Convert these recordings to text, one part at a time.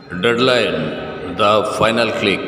Deadline, the final click.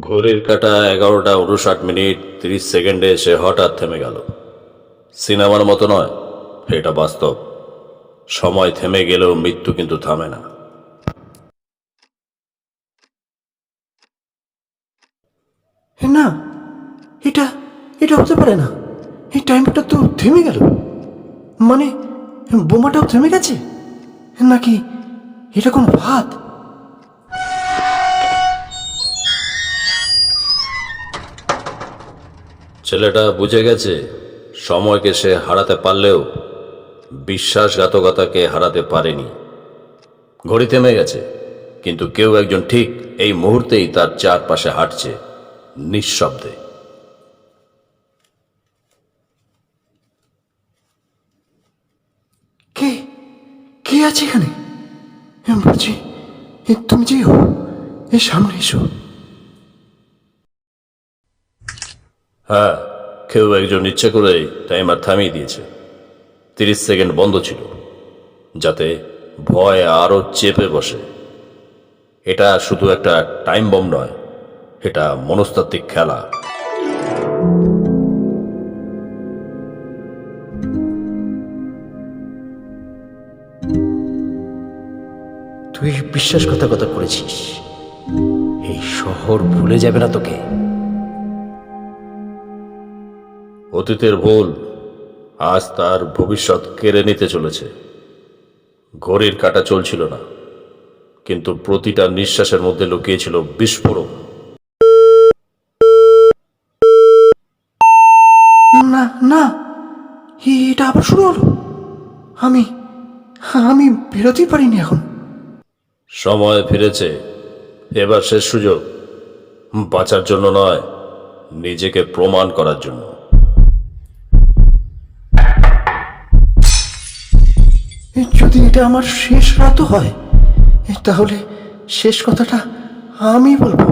ঘড়ির কাঁটা 11:59:30 এসে হঠাৎ থেমে গেল। সিনেমার মতো নয়, এটা বাস্তব। সময় থেমে গেলেও মৃত্যু কিন্তু থামে না। না, এটা এটা হতে পারে না। এই টাইমটা তো থেমে গেল। মানে বোমাটাও থেমে গেছে নাকি এটা কোনো ফাঁদ? ছেলেটা বুঝে গেছে সময়কে সে হারাতে পারলেও বিশ্বাসঘাতকতাকে হারাতে পারেনি। ঘড়ি থেমে গেছে, কিন্তু কেউ একজন ঠিক এই মুহূর্তেই তার চারপাশে হাঁটছে, নিঃশব্দে। কে কে আছে এখানে? বলছি, তুমি যেও, এর সামনে এসো। হ্যাঁ, কেউ একজন ইচ্ছে করেই টাইমার থামিয়ে দিয়েছে। 30 সেকেন্ড বন্ধ ছিল, যাতে ভয় আরো চেপে বসে। এটা শুধু একটা টাইম বম নয়, এটা মনস্তাত্ত্বিক খেলা। তুই বিশ্বাসঘাতকতা করেছিস, এই শহর ভুলে যাবে না তোকে। অতীতের ভুল আজ তার ভবিষ্যৎ কেড়ে নিতে চলেছে। ঘড়ির কাঁটা চলছিল না, কিন্তু প্রতিটা নিঃশ্বাসের মধ্যে লুকিয়েছিল বিস্ফোরক। না না, এটা আবার শুরু হলো। আমি আমি বেরোতেই পারিনি এখন। সময় ফিরেছে, এবার শেষ সুযোগ। বাঁচার জন্য নয়, নিজেকে প্রমাণ করার জন্য। যদি এটা আমার শেষ রাতও হয়, তাহলে শেষ কথাটা আমি বলবো।